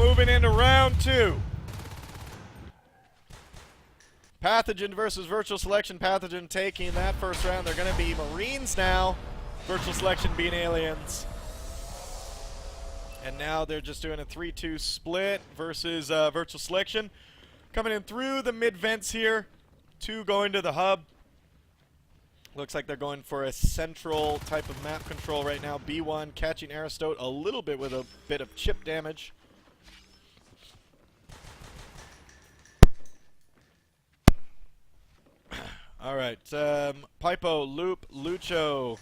moving into round 2. Pathogen versus Virtual Selection. Pathogen taking that first round. They're going to be Marines now. Virtual Selection being Aliens. And now they're just doing a 3-2 split versus Virtual Selection. Coming in through the mid-vents here. 2 going to the hub. Looks like they're going for a central type of map control right now. B1 catching Aristote a little bit with a bit of chip damage. Alright, Pipo, Loop, Lucho.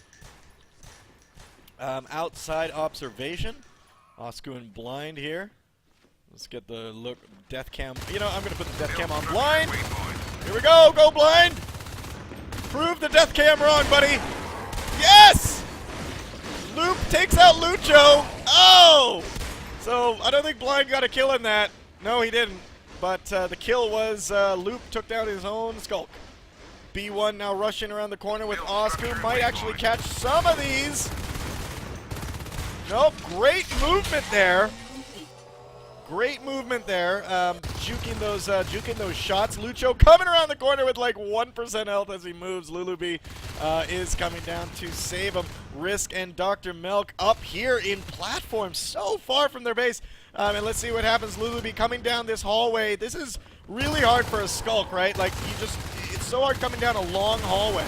Outside observation. Oscu and Blind here. Let's get the look. Death cam. You know, I'm going to put the death cam on Blind. Here we go. Go, Blind. Prove the death cam wrong, buddy. Yes! Loop takes out Lucho. Oh! So, I don't think Blind got a kill in that. No, he didn't. But the kill was Loop took down his own Skulk. B1 now rushing around the corner with Oscu. Might actually catch some of these. Nope, great movement there. Great movement there. Juking those shots. Lucho coming around the corner with like 1% health as he moves. Lulubi is coming down to save him. Risk and Dr. Milk up here in platform, so far from their base. And let's see what happens. Lulubi coming down this hallway. This is really hard for a Skulk, right? Like, it's so hard coming down a long hallway.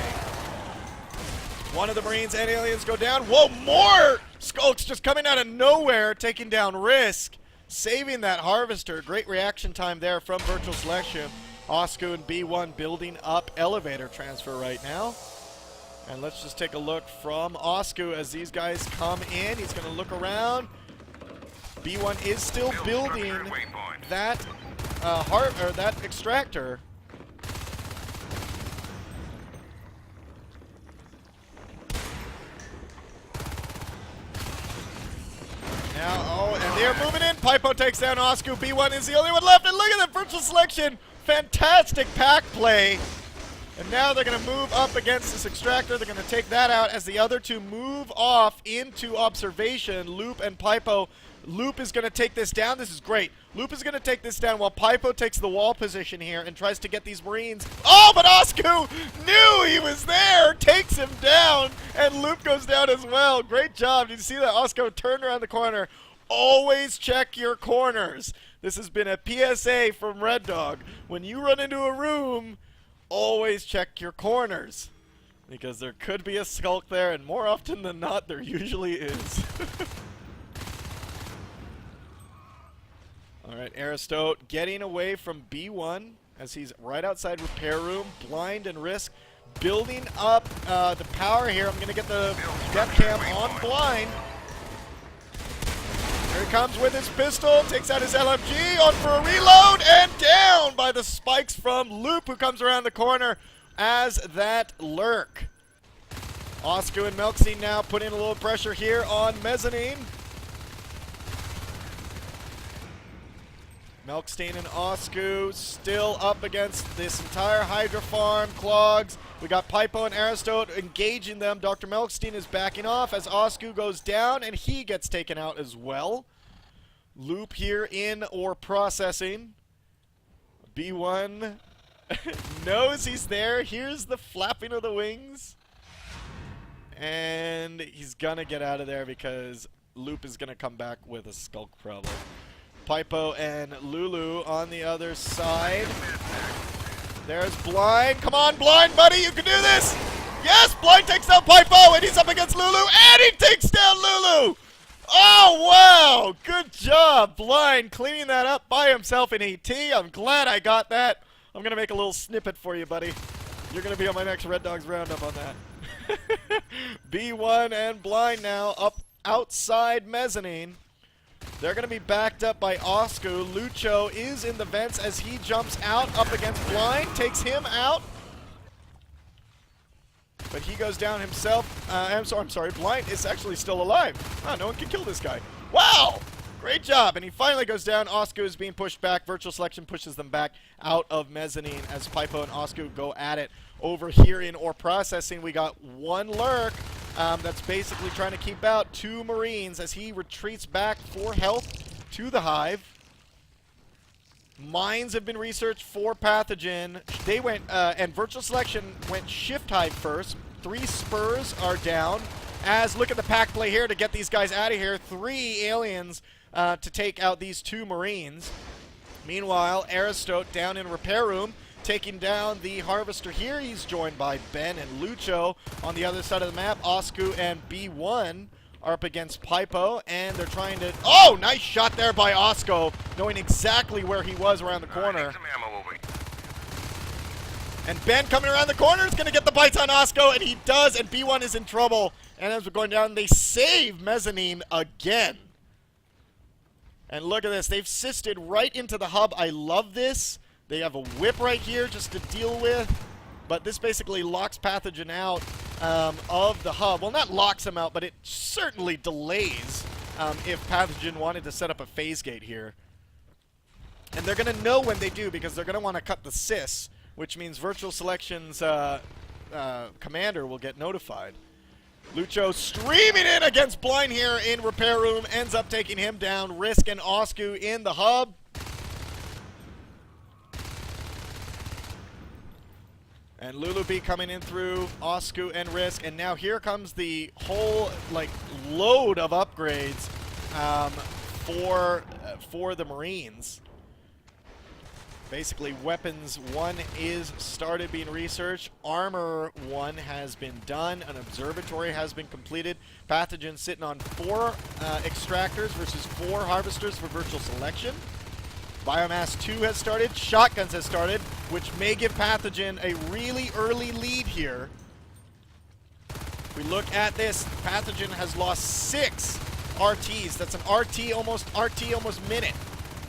One of the Marines and Aliens go down. Whoa, more Skulks just coming out of nowhere, taking down Risk. Saving that Harvester. Great reaction time there from Virtual Selection. Oscu and B1 building up elevator transfer right now. And let's just take a look from Oscu as these guys come in. He's going to look around. B1 is still building that that extractor. Now, oh, and they're moving in. Pipo takes down Oscu. B1 is the only one left. And look at that Virtual Selection. Fantastic pack play. And now they're going to move up against this extractor. They're going to take that out as the other two move off into observation. Loop and Pipo. Loop is going to take this down. This is great. Loop is going to take this down while Pipo takes the wall position here and tries to get these Marines. Oh, but Oscu knew he was there. Takes him down. And Loop goes down as well. Great job. Did you see that? Oscu turned around the corner. Always check your corners. This has been a PSA from REDDOG. When you run into a room, always check your corners. Because there could be a Skulk there, and more often than not, there usually is. Alright, Aristote getting away from B1 as he's right outside repair room. Blind and Risk building up the power here. I'm going to get the death cam on Blind. Here he comes with his pistol, takes out his LMG, on for a reload, and down by the spikes from Loop, who comes around the corner as that lurk. Oscu and Melkstein now putting a little pressure here on Mezzanine. Melkstein and Oscu still up against this entire Hydra farm. Clogs. We got Pipo and Aristote engaging them. Dr. Melkstein is backing off as Oscu goes down, and he gets taken out as well. Loop here in or processing. B1 knows he's there. Here's the flapping of the wings. And he's gonna get out of there because Loop is gonna come back with a Skulk problem. Pipo and Lulu on the other side. There's Blind. Come on, Blind, buddy, you can do this! Yes, Blind takes down Pipo, and he's up against Lulu, and he takes down Lulu! Oh, wow! Good job, Blind, cleaning that up by himself in AT. I'm glad I got that. I'm going to make a little snippet for you, buddy. You're going to be on my next Red Dogs Roundup on that. B1 and Blind now up outside Mezzanine. They're going to be backed up by Oscu. Lucho is in the vents as he jumps out up against Blind, takes him out. But he goes down himself. I'm sorry, Blind is actually still alive. Oh, no one can kill this guy. Wow! Great job. And he finally goes down. Oscu is being pushed back. Virtual Selection pushes them back out of Mezzanine as Pipo and Oscu go at it. Over here in or processing, we got one lurk that's basically trying to keep out two Marines as he retreats back for health to the Hive. Mines have been researched for Pathogen. They went, and Virtual Selection went Shift Hive first. 3 Spurs are down. As, look at the pack play here to get these guys out of here. 3 aliens to take out these 2 Marines. Meanwhile, Aristote down in Repair Room, taking down the Harvester here. He's joined by Ben and Lucho on the other side of the map. Oscu and B1 are up against Pipo, and they're trying to... Oh, nice shot there by Osco, knowing exactly where he was around the corner. And Ben coming around the corner is going to get the bites on Osco, and he does, and B1 is in trouble. And as we're going down, they save Mezzanine again. And look at this. They've sisted right into the hub. I love this. They have a whip right here just to deal with. But this basically locks Pathogen out of the hub. Well, not locks him out, but it certainly delays if Pathogen wanted to set up a phase gate here. And they're going to know when they do, because they're going to want to cut the sys, which means Virtual Selection's commander will get notified. Lucho streaming in against Blind here in Repair Room, ends up taking him down. Risk and Oscu in the hub. And Lulu B coming in through Oscu and Risk, and now here comes the whole load of upgrades for the Marines. Basically, Weapons 1 is started being researched. Armor 1 has been done. An Observatory has been completed. Pathogen sitting on 4 Extractors versus 4 Harvesters for Virtual Selection. Biomass 2 has started. Shotguns has started, which may give Pathogen a really early lead here. If we look at this, Pathogen has lost 6 RTs. That's an RT almost minute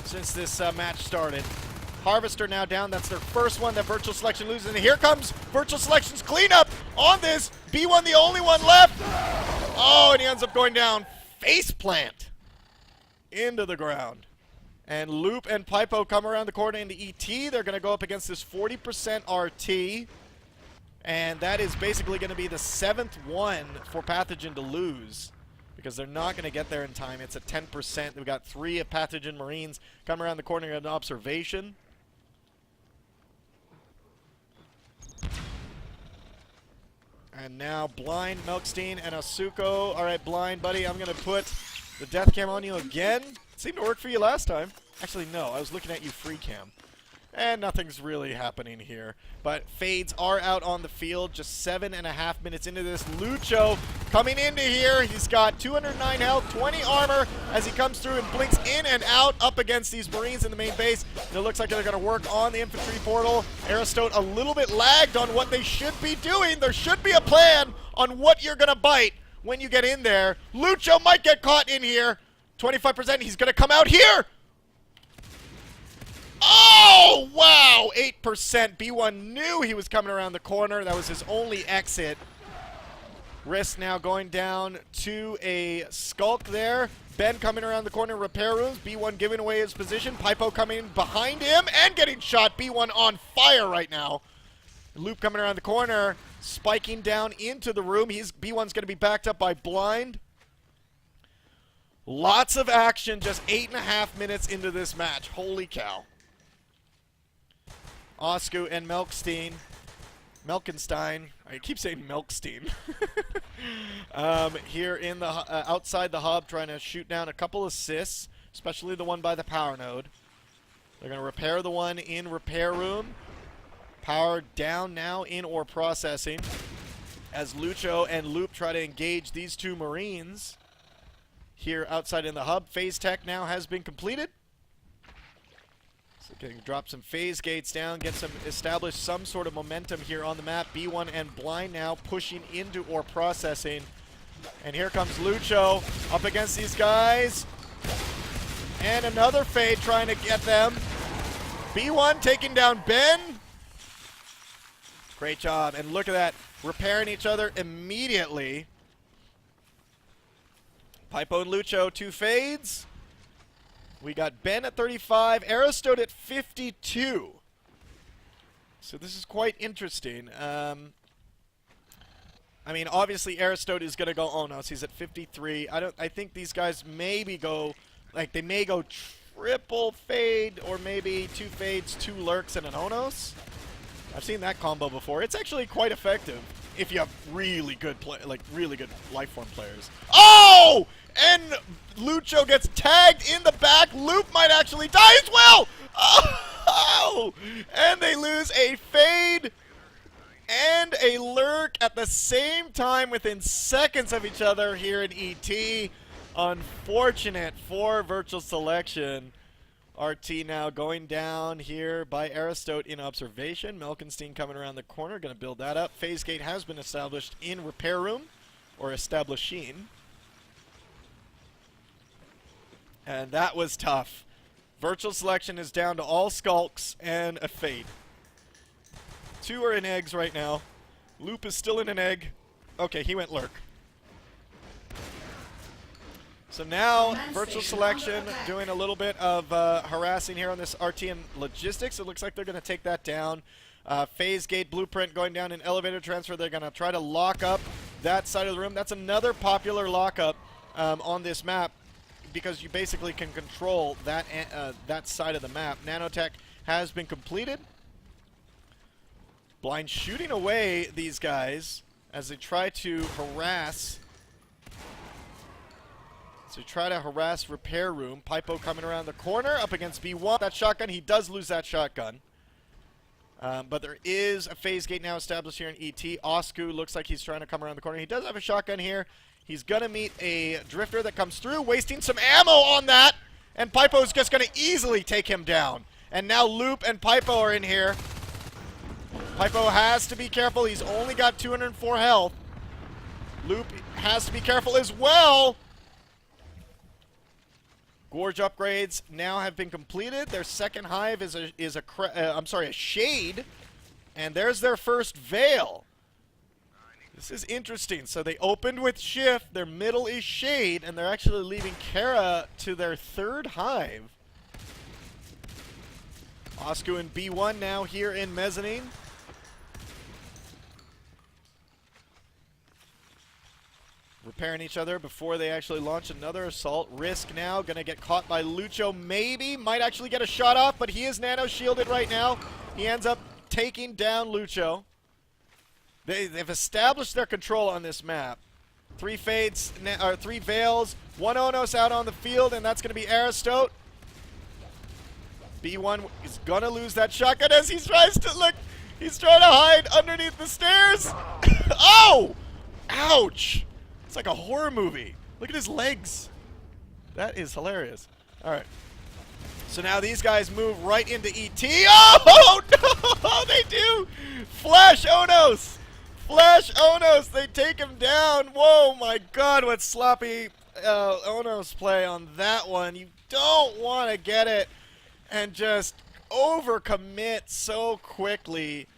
since this match started. Harvester now down. That's their first one that Virtual Selection loses. And here comes Virtual Selection's cleanup on this. B1 the only one left. Oh, and he ends up going down. Face plant into the ground. And Loop and Pipo come around the corner into ET. They're going to go up against this 40% RT. And that is basically going to be the 7th one for Pathogen to lose, because they're not going to get there in time. It's at 10%. We've got 3 of Pathogen Marines come around the corner in observation. And now Blind, Milkstein, and Asuko. All right, Blind, buddy, I'm going to put the death cam on you again. Seemed to work for you last time. Actually, no, I was looking at you free cam. And nothing's really happening here. But Fades are out on the field, just 7.5 minutes into this. Lucho coming into here. He's got 209 health, 20 armor as he comes through and blinks in and out up against these Marines in the main base. And it looks like they're going to work on the infantry portal. Aristote a little bit lagged on what they should be doing. There should be a plan on what you're going to bite when you get in there. Lucho might get caught in here. 25%. He's going to come out here. Oh, wow, 8%. B1 knew he was coming around the corner. That was his only exit. Risk now going down to a Skulk there. Ben coming around the corner, Repair Rooms. B1 giving away his position. Pipo coming behind him and getting shot. B1 on fire right now. Loop coming around the corner, spiking down into the room. B1's going to be backed up by Blind. Lots of action, just 8.5 minutes into this match. Holy cow. Oscu and Melkenstein. I keep saying Melkstein. Here in the outside the hub, trying to shoot down a couple assists, especially the one by the power node. They're going to repair the one in Repair Room. Power down now in ore processing, as Lucho and Loop try to engage these 2 Marines here outside in the hub. Phase tech now has been completed. So can drop some phase gates down, establish some sort of momentum here on the map. B1 and Blind now pushing into ore processing. And here comes Lucho up against these guys. And another fade trying to get them. B1 taking down Ben. Great job. And look at that. Repairing each other immediately. Pipo and Lucho, 2 fades. We got Ben at 35, Aristote at 52. So this is quite interesting. I mean, obviously Aristote is going to go, oh no, so he's at 53. I think these guys maybe go, they may go triple fade, or maybe 2 fades, 2 lurks, and an Onos. I've seen that combo before. It's actually quite effective if you have really good really good lifeform players. Oh! And Lucho gets tagged in the back. Loop might actually die as well. Oh! And they lose a fade and a lurk at the same time within seconds of each other here in ET. Unfortunate for Virtual Selection. RT now going down here by Aristote in observation. Melkenstein coming around the corner, going to build that up. Phase gate has been established in repair room, or establishing. And that was tough. Virtual Selection is down to all skulks and a fade. 2 are in eggs right now. Loop is still in an egg. Okay, he went lurk. So now, Virtual Selection doing a little bit of harassing here on this RT and Logistics. It looks like they're going to take that down. Phase Gate Blueprint going down in Elevator Transfer. They're going to try to lock up that side of the room. That's another popular lockup on this map, because you basically can control that that side of the map. Nanotech has been completed. Blind shooting away these guys as they try to harass. So try to harass repair room. Pipo coming around the corner up against B1. That shotgun, he does lose that shotgun. But there is a phase gate now established here in ET. Osku looks like he's trying to come around the corner. He does have a shotgun here. He's going to meet a drifter that comes through, wasting some ammo on that. And Pipo's just going to easily take him down. And now Loop and Pipo are in here. Pipo has to be careful. He's only got 204 health. Loop has to be careful as well. Gorge upgrades now have been completed. Their second hive is a shade, and there's their first veil. This is interesting. So they opened with shift, their middle is shade, and they're actually leaving Kara to their third hive. Osku and B1 now here in mezzanine. Repairing each other before they actually launch another assault. Risk now, gonna get caught by Lucho, maybe. Might actually get a shot off, but he is nano-shielded right now. He ends up taking down Lucho. They've established their control on this map. 3 fades, or 3 veils, 1 Onos out on the field, and that's gonna be Aristote. B1 is gonna lose that shotgun as he tries to look. He's trying to hide underneath the stairs. Oh! Ouch! It's like a horror movie. Look at his legs. That is hilarious. All right. So now these guys move right into ET. Oh, no! They do! Flash Onos! Flash Onos! They take him down. Whoa, my God, what sloppy Onos play on that one. You don't want to get it and just overcommit so quickly.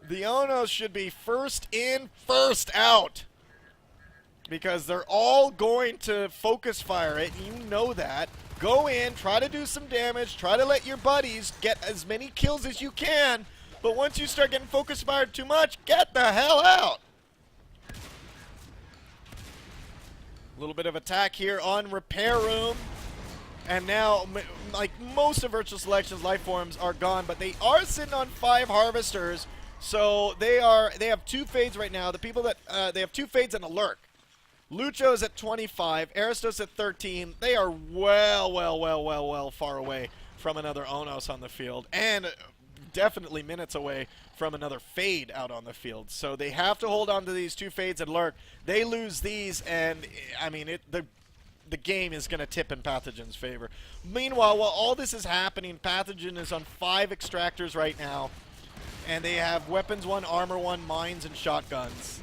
The Onos should be first in, first out, because they're all going to focus fire it. You know that. Go in, try to do some damage, try to let your buddies get as many kills as you can, but once you start getting focus fired too much, get the hell out. A little bit of attack here on repair room. And now, like most of Virtual Selection's life forms are gone, but they are sitting on 5 harvesters. So they have 2 fades right now. The people that they have 2 fades and a lurk. Lucho's at 25, Aristo's at 13. They are well far away from another Onos on the field, and definitely minutes away from another fade out on the field. So they have to hold on to these 2 fades and lurk. They lose these, and I mean, the game is going to tip in Pathogen's favor. Meanwhile, while all this is happening, Pathogen is on 5 extractors right now, and they have weapons 1, armor 1, mines, and shotguns.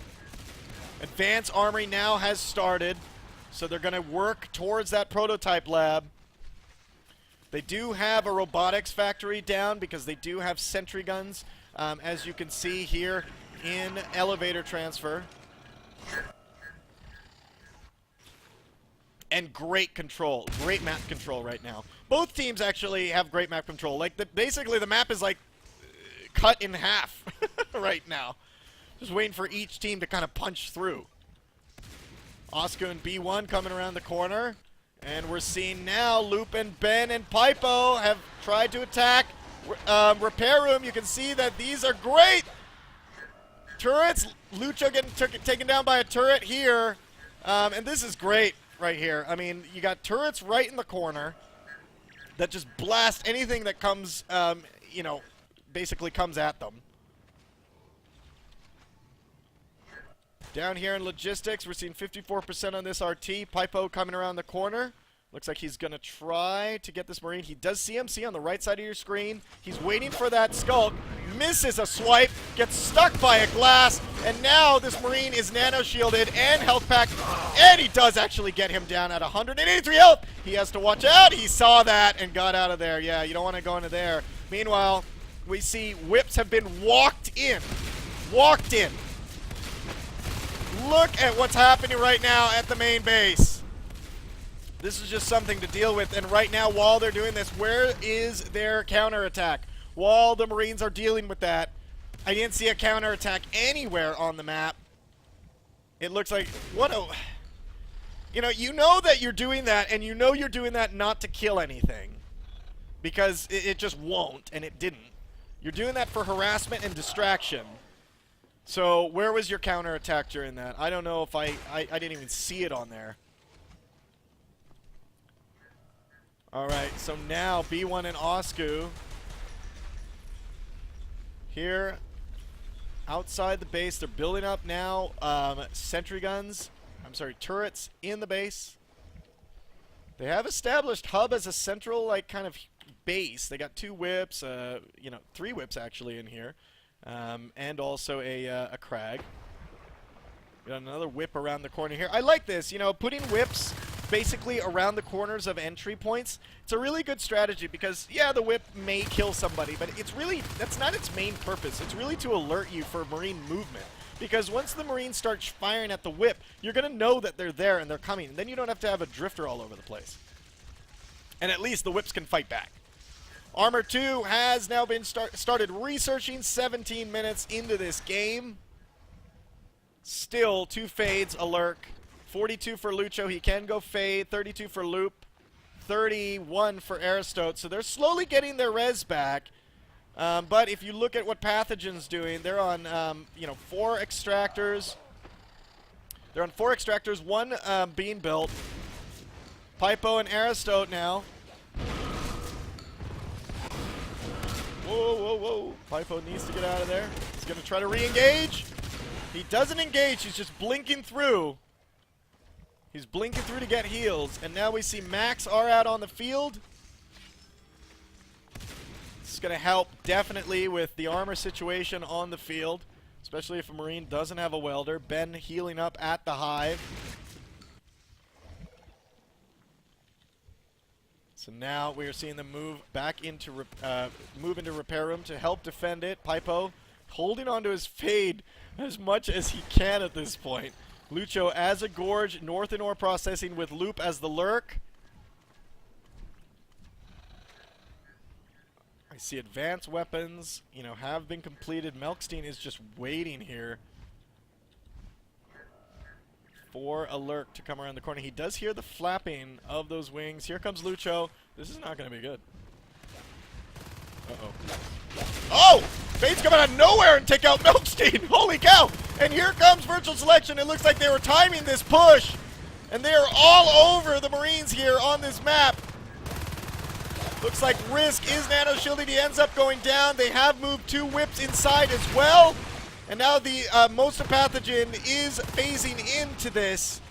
Advanced Armory now has started, so they're going to work towards that prototype lab. They do have a robotics factory down because they do have sentry guns, as you can see here in Elevator Transfer. And great control, great map control right now. Both teams actually have great map control. Like, basically the map is like cut in half right now. Just waiting for each team to kind of punch through. Oscar and B1 coming around the corner. And we're seeing now Loop and Ben and Pipo have tried to attack Repair Room. You can see that these are great turrets. Lucho getting taken down by a turret here. And this is great right here. I mean, you got turrets right in the corner that just blast anything that comes, you know, basically comes at them. Down here in logistics, we're seeing 54% on this RT. Pipo coming around the corner. Looks like he's going to try to get this Marine. He does CMC on the right side of your screen. He's waiting for that Skulk. Misses a swipe. Gets stuck by a glass. And now this Marine is nano-shielded and health packed. And he does actually get him down at 183 health. He has to watch out. He saw that and got out of there. Yeah, you don't want to go into there. Meanwhile, we see whips have been walked in. Walked in. Look at what's happening right now at the main base. This is just something to deal with. And right now, while they're doing this, where is their counterattack? While the Marines are dealing with that, I didn't see a counterattack anywhere on the map. It looks like, what a... You know that you're doing that, and you know you're doing that not to kill anything. Because it just won't, and it didn't. You're doing that for harassment and distraction. So, where was your counterattack during that? I don't know if I didn't even see it on there. Alright, so now B1 and Osku here outside the base. They're building up now sentry guns. I'm sorry, turrets in the base. They have established Hub as a central, like, kind of base. They got 2 whips, 3 whips actually in here. And also a Crag. Got another whip around the corner here. I like this, putting whips basically around the corners of entry points. It's a really good strategy because, yeah, the whip may kill somebody, but it's really, that's not its main purpose. It's really to alert you for Marine movement. Because once the Marines start firing at the whip, you're going to know that they're there and they're coming. And then you don't have to have a drifter all over the place. And at least the whips can fight back. Armor 2 has now been started researching 17 minutes into this game. Still 2 fades, a lurk. 42 for Lucho, he can go fade. 32 for Loop. 31 for Aristote. So they're slowly getting their res back. But if you look at what Pathogen's doing, they're on, 4 extractors. They're on 4 extractors, 1 being built. Pipo and Aristote now. Whoa, whoa, whoa. Pipo needs to get out of there. He's going to try to re-engage. He doesn't engage. He's just blinking through. He's blinking through to get heals. And now we see Max are out on the field. This is going to help definitely with the armor situation on the field, especially if a Marine doesn't have a welder. Ben healing up at the hive. So now we are seeing them move back into repair room to help defend it. Pipo holding onto his fade as much as he can at this point. Lucho as a Gorge, North and Ore processing with Loop as the lurk. I see advanced weapons, have been completed. Melkstein is just waiting here for a lurk to come around the corner. He does hear the flapping of those wings. Here comes Lucho. This is not going to be good. Uh-oh. Oh! Fade's coming out of nowhere and take out Melkstein. Holy cow! And here comes Virtual Selection. It looks like they were timing this push. And they are all over the Marines here on this map. Looks like Risk is nano-shielded. He ends up going down. They have moved 2 whips inside as well. And now the most of Pathogen is phasing into this.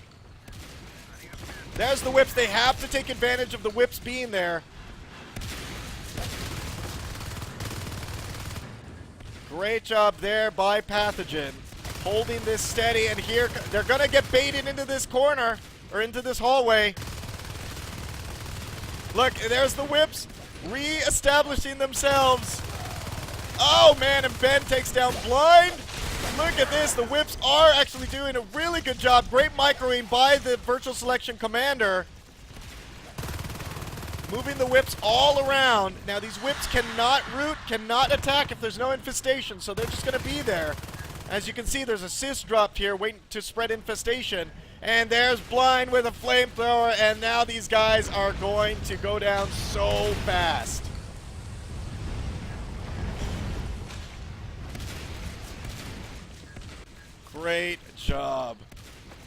There's the whips. They have to take advantage of the whips being there. Great job there by Pathogen. Holding this steady, and here they're going to get baited into this corner, or into this hallway. Look, there's the whips re-establishing themselves. Oh, man, and Ben takes down Blind. Look at this. The whips are actually doing a really good job. Great microing by the Virtual Selection commander. Moving the whips all around. Now, these whips cannot root, cannot attack if there's no infestation, so they're just going to be there. As you can see, there's a assist dropped here waiting to spread infestation. And there's Blind with a flamethrower, and now these guys are going to go down so fast. Great job.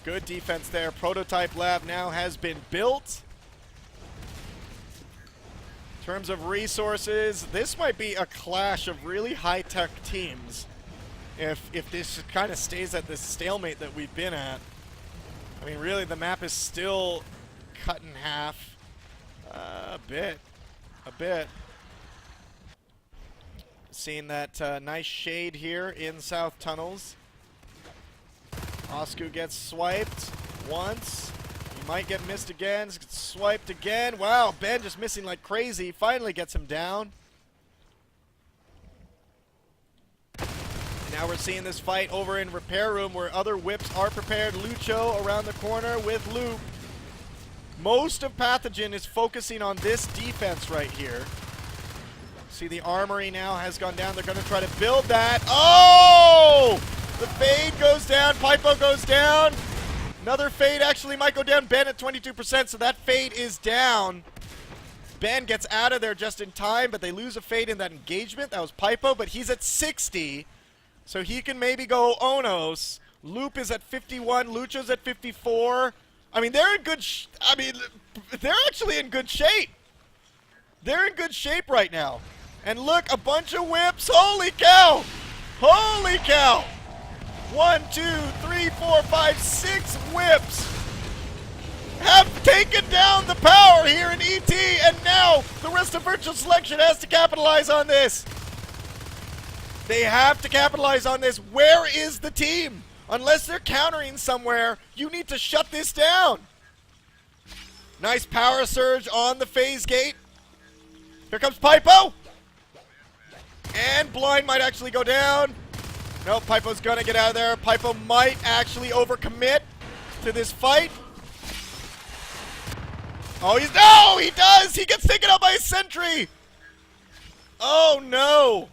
Good defense there. Prototype lab now has been built. In terms of resources, this might be a clash of really high-tech teams if this kind of stays at this stalemate that we've been at. I mean, really, the map is still cut in half. A bit. Seeing that nice shade here in South Tunnels. Osku gets swiped once. He might get missed again. Gets swiped again. Wow, Ben just missing like crazy. Finally gets him down. Now we're seeing this fight over in Repair Room where other whips are prepared. Lucho around the corner with Loop. Most of Pathogen is focusing on this defense right here. See, the armory now has gone down. They're going to try to build that. Oh! The fade goes down. Pipo goes down. Another fade actually might go down. Ben at 22%, so that fade is down. Ben gets out of there just in time, but they lose a fade in that engagement. That was Pipo, but he's at 60. So he can maybe go Onos. Loop is at 51. Lucho's at 54. I mean, they're in good they're actually in good shape. They're in good shape right now. And look, a bunch of whips. Holy cow! Holy cow! 1, 2, 3, 4, 5, 6 whips have taken down the power here in ET, and now the rest of Virtual Selection has to capitalize on this. They have to capitalize on this. Where is the team? Unless they're countering somewhere, you need to shut this down. Nice power surge on the phase gate. Here comes Pipo. And Blind might actually go down. No, Pipo's gonna get out of there. Pipo might actually overcommit to this fight. Oh, no, he does! He gets taken out by a sentry! Oh, no!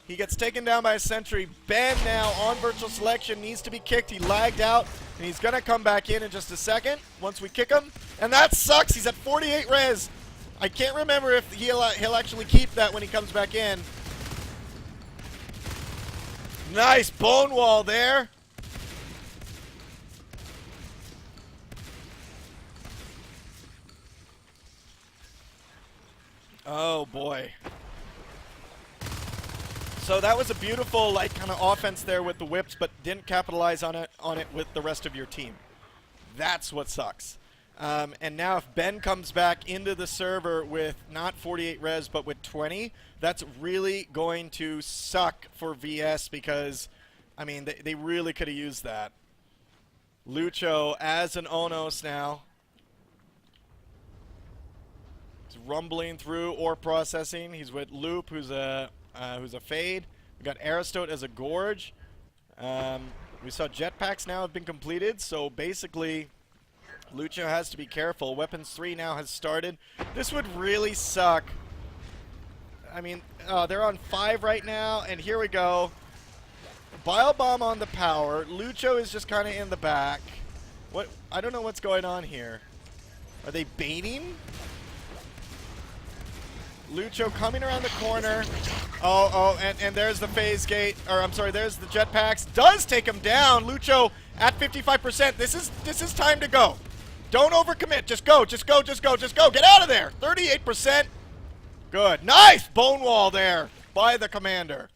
He gets taken down by a sentry. Ben now on Virtual Selection needs to be kicked. He lagged out, and he's gonna come back in just a second once we kick him. And that sucks! He's at 48 res. I can't remember if he'll actually keep that when he comes back in. Nice bone wall there. Oh boy. So that was a beautiful like kind of offense there with the whips, but didn't capitalize on it with the rest of your team. That's what sucks. And now if Ben comes back into the server with not 48 res but with 20, that's really going to suck for VS because, I mean, they really could have used that. Lucho as an Onos now. He's rumbling through ore processing. He's with Loop, who's a fade. We got Aristote as a Gorge. We saw jetpacks now have been completed, so basically Lucho has to be careful. Weapons 3 now has started. This would really suck. I mean, they're on 5 right now, and here we go. Bile Bomb on the power. Lucho is just kind of in the back. What? I don't know what's going on here. Are they baiting? Lucho coming around the corner. And there's the phase gate. Or I'm sorry, there's the jetpacks. Does take him down. Lucho at 55%. This is time to go. Don't overcommit. Just go. Just go. Just go. Just go. Get out of there. 38%. Good. Nice bone wall there by the commander.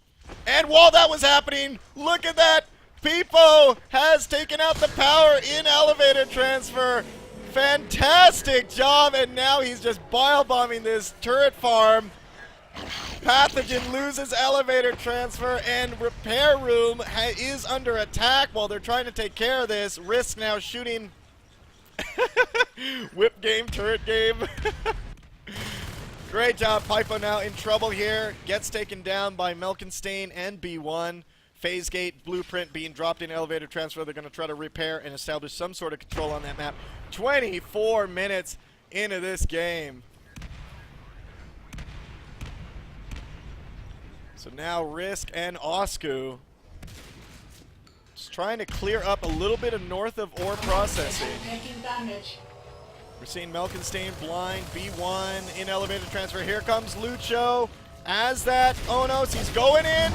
And while that was happening, look at that. Pipo has taken out the power in elevator transfer. Fantastic job, and now he's just bile bombing this turret farm. Pathogen loses elevator transfer, and Repair Room is under attack while they're trying to take care of this. Risk now shooting. Whip game, turret game. Great job. Pipo now in trouble here. Gets taken down by Melkenstein and B1. Phase gate blueprint being dropped in elevator transfer. They're going to try to repair and establish some sort of control on that map. 24 minutes into this game. So now Risk and Osku just trying to clear up a little bit of north of ore processing. We're seeing Melkenstein blind, B1 in elevator transfer. Here comes Lucho. As that Onos, he's going in.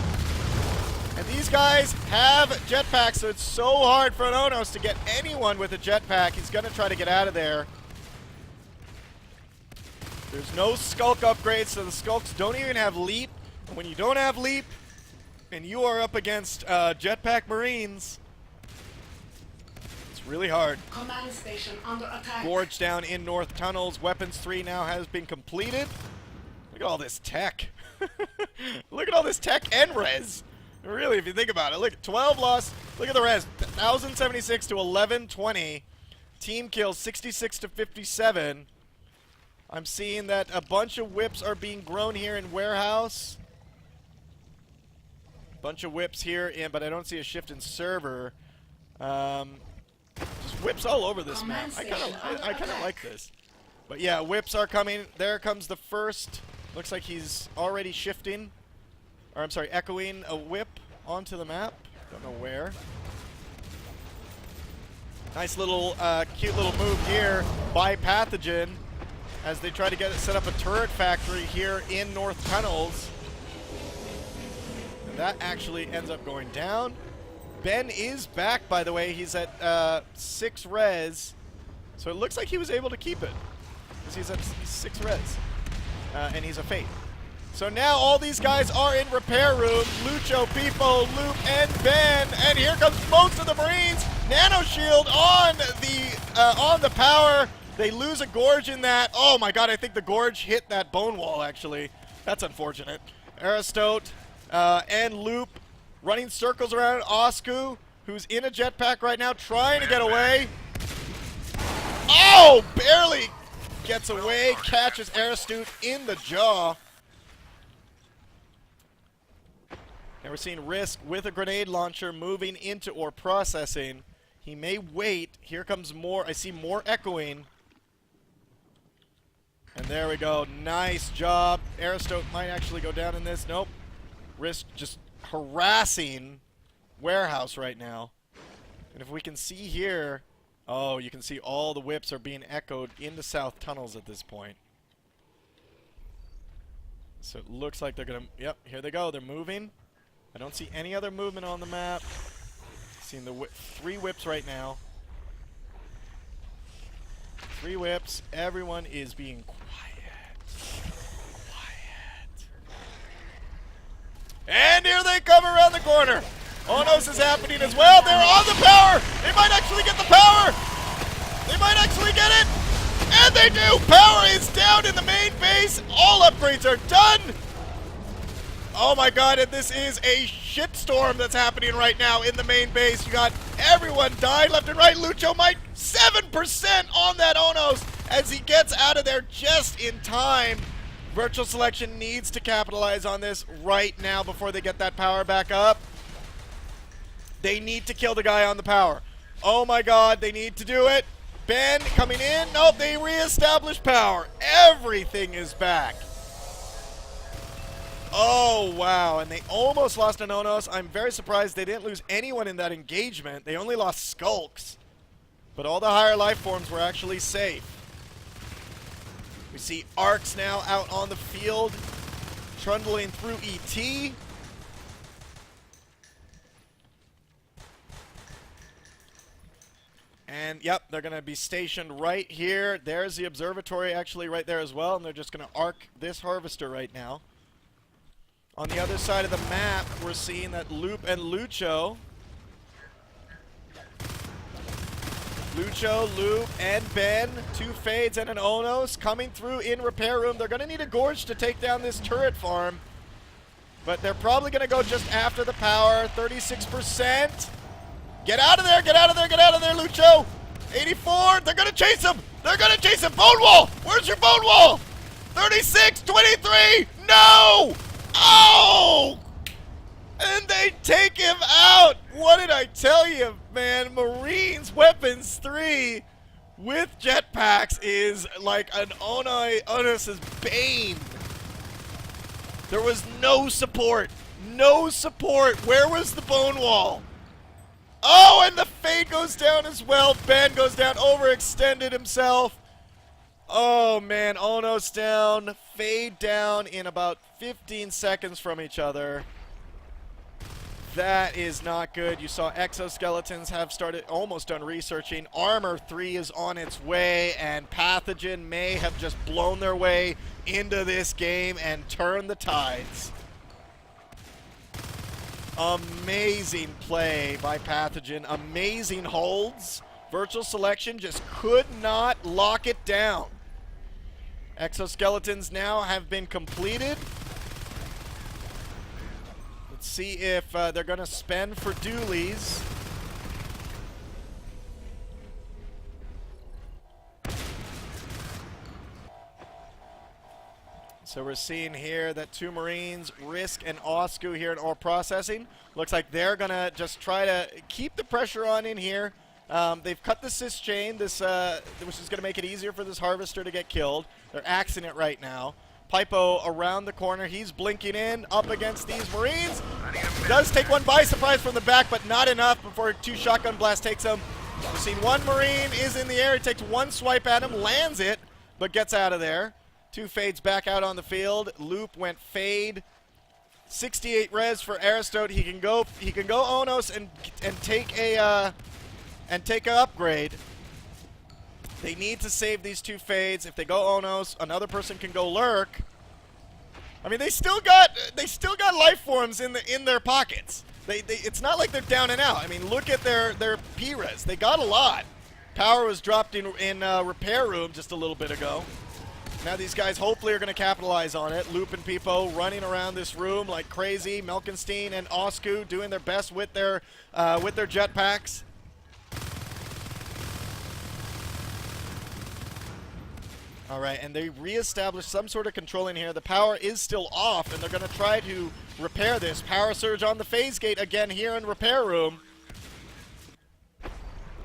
And these guys have jetpacks, so it's so hard for an Onos to get anyone with a jetpack. He's going to try to get out of there. There's no Skulk upgrades, so the Skulks don't even have leap. And when you don't have leap, and you are up against jetpack Marines, it's really hard. Command station under attack. Gorge down in North Tunnels. Weapons 3 now has been completed. Look at all this tech. Look at all this tech and res. Really, if you think about it. Look, 12 loss. Look at the res. 1,076 to 1120. Team kills 66 to 57. I'm seeing that a bunch of whips are being grown here in warehouse. Bunch of whips here, but I don't see a shift in server. Just whips all over this map. I kind of like this. But yeah, whips are coming. There comes the first. Looks like he's already shifting. Or I'm sorry, echoing a whip onto the map. Don't know where. Nice little, cute little move here by Pathogen as they try to set up a turret factory here in North Tunnels. And that actually ends up going down. Ben is back, by the way. He's at 6 res. So it looks like he was able to keep it. Because he's at 6 res. And he's a Fate. So now all these guys are in repair room. Lucho, Pipo, Loop, and Ben. And here comes most of the Marines. Nano Shield on the power. They lose a Gorge in that. Oh my god, I think the Gorge hit that bone wall, actually. That's unfortunate. Aristote and Loop running circles around Osku, who's in a jetpack right now, trying to get away. Oh, barely gets away, catches Aristote in the jaw. And we're seeing Risk with a grenade launcher moving into ore processing. He may wait. Here comes more. I see more echoing. And there we go. Nice job. Aristote might actually go down in this. Nope. Risk just harassing warehouse right now. And if we can see here, oh, you can see all the whips are being echoed into South Tunnels at this point. So it looks like they're going to, yep, here they go. They're moving. I don't see any other movement on the map. Seeing the 3 whips right now. 3 whips. Everyone is being quiet. And here they come around the corner. Onos is happening as well. They're on the power. They might actually get the power. They might actually get it. And they do. Power is down in the main base. All upgrades are done. Oh my god, and this is a shitstorm that's happening right now in the main base. You got everyone dying left and right. Lucho might 7% on that Onos as he gets out of there just in time. Virtual Selection needs to capitalize on this right now before they get that power back up. They need to kill the guy on the power. Oh my god, they need to do it. Ben coming in. Nope, they reestablish power. Everything is back. Oh, wow, and they almost lost an Onos. I'm very surprised they didn't lose anyone in that engagement. They only lost Skulks. But all the higher life forms were actually safe. We see Arcs now out on the field, trundling through ET. And, yep, they're going to be stationed right here. There's the observatory actually right there as well, and they're just going to arc this harvester right now. On the other side of the map, we're seeing that Loop and Lucho. Lucho, Loop, and Ben. 2 Fades and an Onos coming through in repair room. They're going to need a Gorge to take down this turret farm. But they're probably going to go just after the power. 36%. Get out of there, get out of there, get out of there, Lucho. 84. They're going to chase him. They're going to chase him. Bone wall. Where's your bone wall? 36, 23. No. Oh! And they take him out! What did I tell you, man? Marines Weapons 3 with jetpacks is like an Onos's bane. There was no support. No support. Where was the bone wall? Oh, and the fade goes down as well. Ben goes down, overextended himself. Oh, man, Onos down, fade down in about 15 seconds from each other. That is not good. You saw exoskeletons have started, almost done researching. Armor 3 is on its way, and Pathogen may have just blown their way into this game and turned the tides. Amazing play by Pathogen. Amazing holds. Virtual Selection just could not lock it down. Exoskeletons now have been completed. Let's see if they're going to spend for dualies. So we're seeing here that 2 Marines, Risk and Osku here in ore processing. Looks like they're going to just try to keep the pressure on in here. They've cut the sys chain, which is going to make it easier for this Harvester to get killed. They're axing it right now. Pipo around the corner. He's blinking in up against these Marines. Does take one by surprise from the back, but not enough before 2 shotgun blasts takes him. We've seen 1 Marine is in the air. He takes 1 swipe at him, lands it, but gets out of there. 2 fades back out on the field. Loop went fade. 68 res for Aristote. He can go Onos and take a upgrade. They need to save these 2 fades. If they go Onos, another person can go Lurk. I mean, they still got life forms in their pockets. It's not like they're down and out. I mean, look at their P-res. They got a lot. Power was dropped in repair room just a little bit ago. Now these guys hopefully are going to capitalize on it. Loop and Pipo running around this room like crazy. Melkenstein and Osku doing their best with their jetpacks. All right, and they reestablished some sort of control in here. The power is still off, and they're going to try to repair this. Power surge on the phase gate again here in repair room.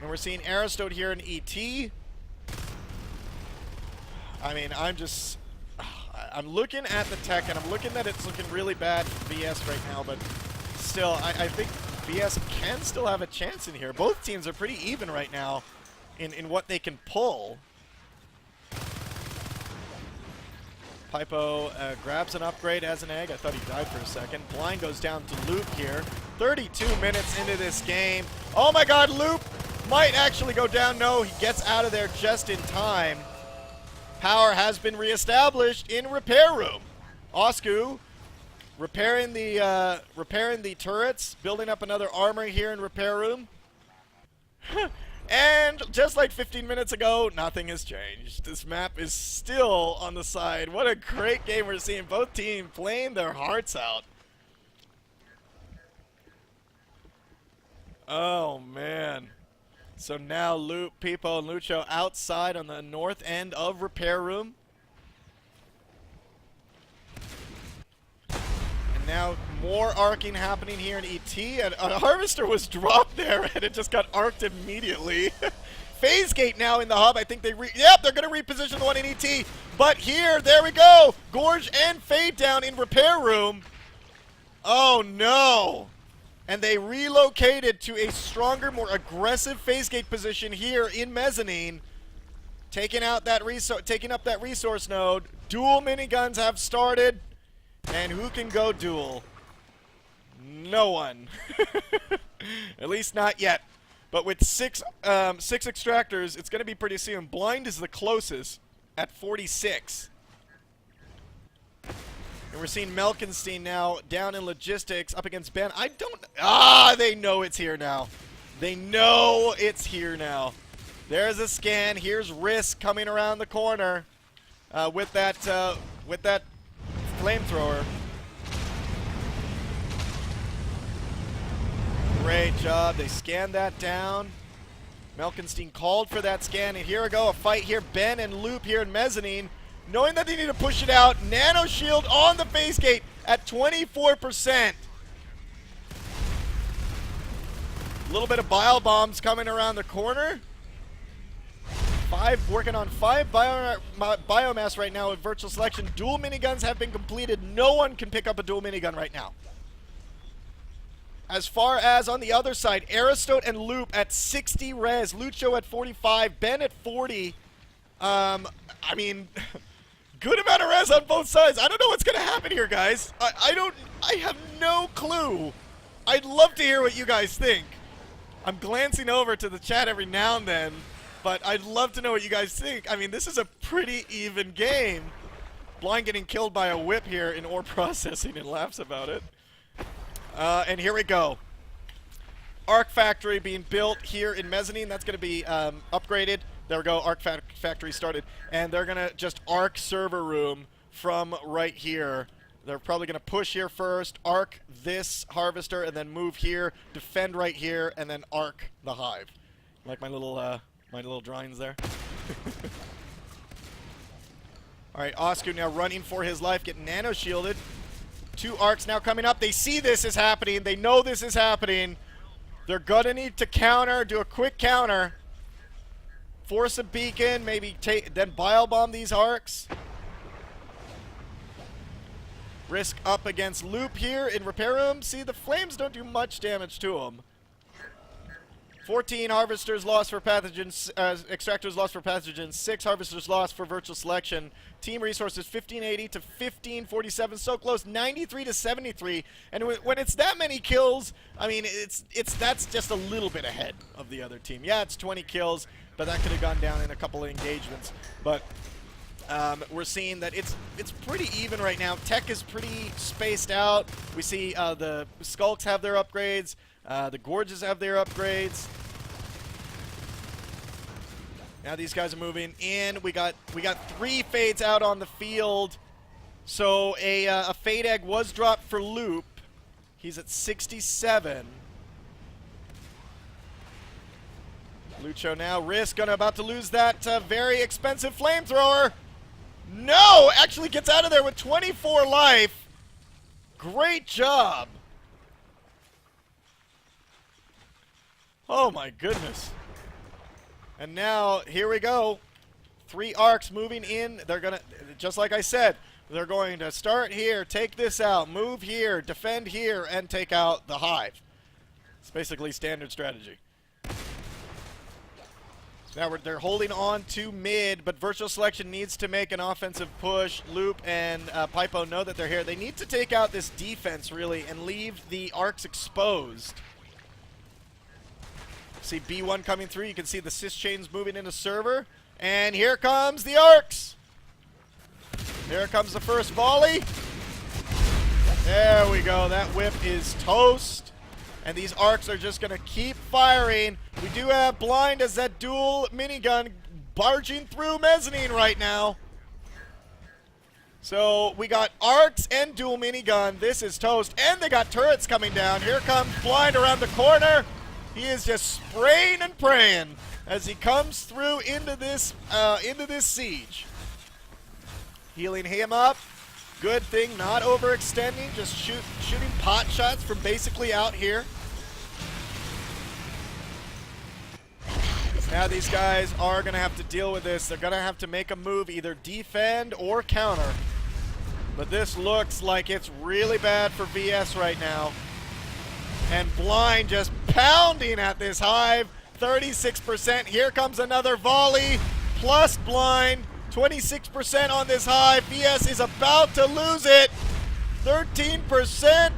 And we're seeing Aristote here in ET. I mean, I'm looking at the tech, and I'm looking that it's looking really bad for VS right now, but still, I think VS can still have a chance in here. Both teams are pretty even right now in what they can pull. Pipo grabs an upgrade as an egg. I thought he died for a second. Blind goes down to Loop here. 32 minutes into this game. Oh my god, Loop might actually go down. No, he gets out of there just in time. Power has been reestablished in repair room. Osku repairing the turrets, building up another armory here in repair room. And just like 15 minutes ago, nothing has changed. This map is still on the side. What a great game we're seeing. Both teams playing their hearts out. Oh, man. So now Loop, Pipo, and Lucho outside on the north end of repair room. And now more arcing happening here in ET. And a Harvester was dropped there, and it just got arced immediately. Phase gate now in the hub. I think they're going to reposition the one in ET. But here, there we go. Gorge and Fade down in repair room. Oh, no. And they relocated to a stronger, more aggressive phase gate position here in mezzanine, taking up that resource node. Dual miniguns have started, and who can go dual? No one. At least not yet. But with six extractors, it's going to be pretty soon. Blind is the closest at 46. And we're seeing Melkenstein now down in logistics up against Ben. They know it's here now. They know it's here now. There's a scan. Here's Risk coming around the corner with that flamethrower. Great job. They scanned that down. Melkenstein called for that scan, and here we go, a fight here. Ben and Loop here in mezzanine. Knowing that they need to push it out, Nano Shield on the phase gate at 24%. A little bit of bile bombs coming around the corner. Working on 5 biomass right now with virtual selection. Dual miniguns have been completed. No one can pick up a dual minigun right now. As far as on the other side, Aristote and Loop at 60 res, Lucho at 45, Ben at 40. I mean, good amount of res on both sides. I don't know what's going to happen here, guys. I have no clue. I'd love to hear what you guys think. I'm glancing over to the chat every now and then, but I'd love to know what you guys think. I mean, this is a pretty even game. Blind getting killed by a whip here in ore processing and laughs about it. And here we go. Arc Factory being built here in Mezzanine. That's going to be upgraded. There we go. Arc Factory started. And they're going to just arc server room from right here. They're probably going to push here first, arc this harvester, and then move here, defend right here, and then arc the hive. Like my little drawings there. All right, Oscar now running for his life, getting nano-shielded. 2 arcs now coming up. They see this is happening. They know this is happening. They're going to need to counter, do a quick counter. Force a beacon, maybe then bio-bomb these arcs. Risk up against Loop here in repair room. See, the flames don't do much damage to him. 14 harvesters lost for pathogens, extractors lost for pathogens, 6 harvesters lost for virtual selection. Team resources 1580 to 1547, so close, 93 to 73. And when it's that many kills, I mean, that's just a little bit ahead of the other team. Yeah, it's 20 kills, but that could have gone down in a couple of engagements. But we're seeing that it's pretty even right now. Tech is pretty spaced out. We see the Skulks have their upgrades. The Gorges have their upgrades. Now these guys are moving in. We got 3 fades out on the field. So a fade egg was dropped for Loop. He's at 67. Lucho now. Risk about to lose that very expensive flamethrower. No! Actually gets out of there with 24 life. Great job. Oh my goodness. And now, here we go. 3 arcs moving in. They're going to, just like I said, they're going to start here, take this out, move here, defend here, and take out the hive. It's basically standard strategy. So now they're holding on to mid, but Virtual Selection needs to make an offensive push. Loop and Pipo know that they're here. They need to take out this defense, really, and leave the arcs exposed. See B1 coming through. You can see the sys chains moving into server. And here comes the arcs. Here comes the first volley. There we go. That whip is toast. And these arcs are just going to keep firing. We do have Blind as that dual minigun barging through Mezzanine right now. So we got arcs and dual minigun. This is toast. And they got turrets coming down. Here comes Blind around the corner. He is just spraying and praying as he comes through into this siege. Healing him up. Good thing, not overextending, just shooting pot shots from basically out here. Now these guys are going to have to deal with this. They're going to have to make a move, either defend or counter. But this looks like it's really bad for VS right now. And Blind just pounding at this hive. 36%. Here comes another volley. Plus Blind. 26% on this hive. VS is about to lose it. 13%.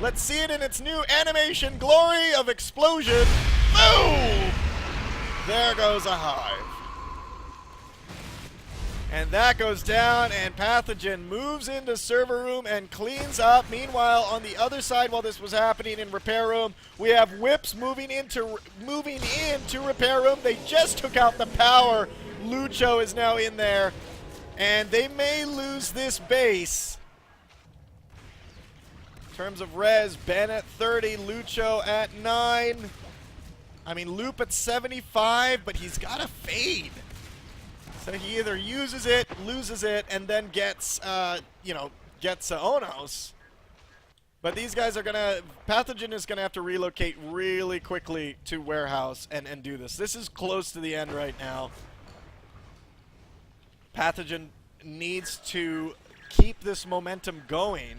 Let's see it in its new animation glory of explosion. Boom! There goes a hive. And that goes down, and Pathogen moves into server room and cleans up. Meanwhile, on the other side, while this was happening in repair room, we have whips moving into repair room. They just took out the power. Lucho is now in there, and they may lose this base. In terms of res, Ben at 30, Lucho at 9. I mean, Loop at 75, but he's got a fade. So he either uses it, loses it, and then gets, gets Onos. But these guys are going to, Pathogen is going to have to relocate really quickly to warehouse and do this. This is close to the end right now. Pathogen needs to keep this momentum going.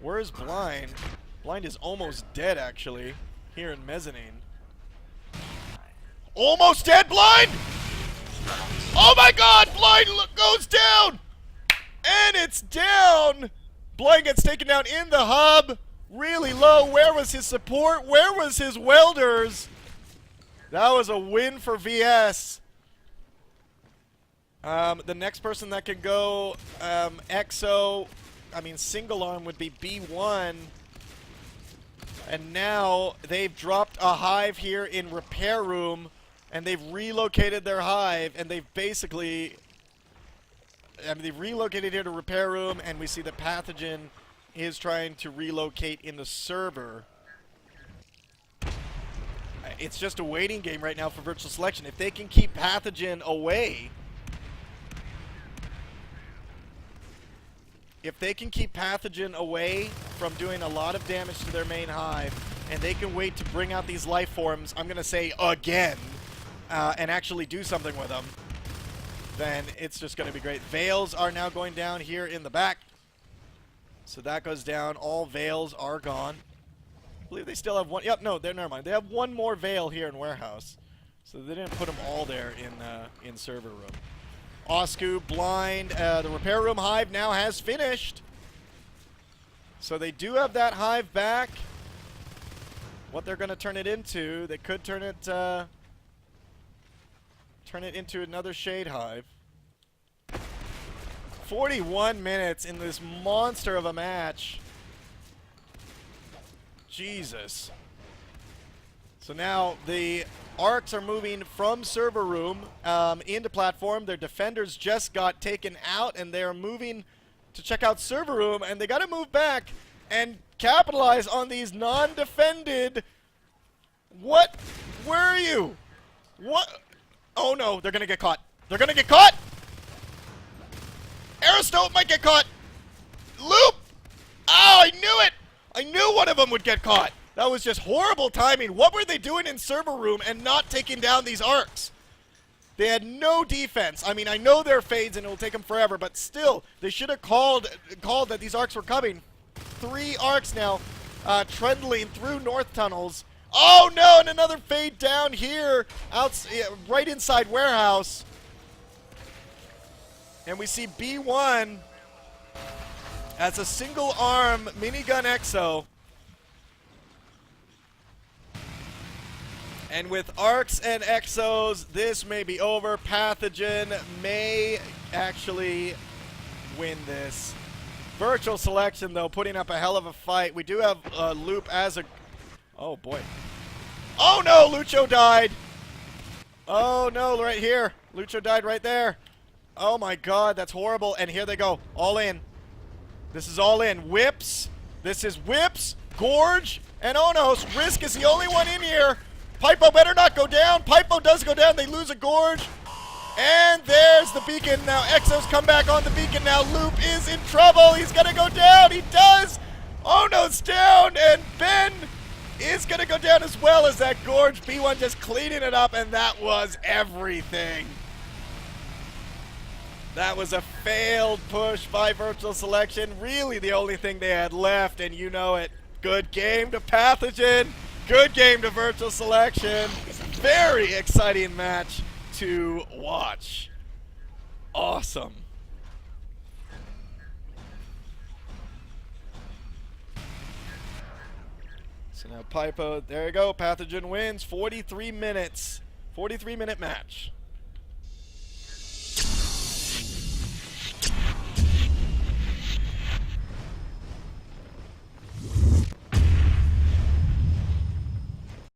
Where's Blind? Blind is almost dead, actually, here in Mezzanine. Almost dead, Blind! Oh my god, Blind goes down! And it's down! Blind gets taken down in the hub. Really low. Where was his support? Where was his welders? That was a win for VS. The next person that can go single arm would be B1. And now they've dropped a hive here in repair room, and they've relocated their hive, and they've basically, they've relocated here to repair room, and we see that Pathogen is trying to relocate in the server. It's just a waiting game right now for Virtual Selection. If they can keep Pathogen away, from doing a lot of damage to their main hive, and they can wait to bring out these life forms, I'm going to say again, and actually do something with them, then it's just going to be great. Veils are now going down here in the back. So that goes down. All Veils are gone. I believe they still have one. Yep, no, never mind. They have one more Veil here in Warehouse. So they didn't put them all there in server room. Oscu, Blind, the repair room hive now has finished. So they do have that hive back. What they're going to turn it into, they could turn it into another Shade hive. 41 minutes in this monster of a match. Jesus. So now the Arcs are moving from server room into platform. Their defenders just got taken out, and they are moving to check out server room, and they got to move back and capitalize on these non-defended. What? Where are you? What? Oh no, they're gonna get caught. They're gonna get caught! Aristote might get caught! Loop! Oh, I knew it! I knew one of them would get caught! That was just horrible timing. What were they doing in server room and not taking down these Arcs? They had no defense. I mean, I know they're fades and it will take them forever, but still, they should have called that these Arcs were coming. 3 Arcs now, trundling through north tunnels. Oh no, and another fade down here, right inside Warehouse. And we see B1 as a single arm minigun EXO. And with Arcs and Exos, this may be over. Pathogen may actually win this. Virtual Selection, though, putting up a hell of a fight. We do have Loop as a... Oh, boy. Oh, no! Lucho died! Oh, no, right here. Lucho died right there. Oh, my God, that's horrible. And here they go. All in. This is all in. Whips. This is Whips, Gorge, and Onos. Risk is the only one in here. Pipo better not go down. Pipo does go down. They lose a Gorge. And there's the beacon. Now Exos come back on the beacon. Now Loop is in trouble. He's going to go down. He does. Onos down. And Ben is going to go down as well as that Gorge. B1 just cleaning it up. And that was everything. That was a failed push by Virtual Selection. Really the only thing they had left. And you know it. Good game to Pathogen. Good game to Virtual Selection. Very exciting match to watch. Awesome. So now Pipo, there you go. Pathogen wins. 43 minutes. 43-minute match.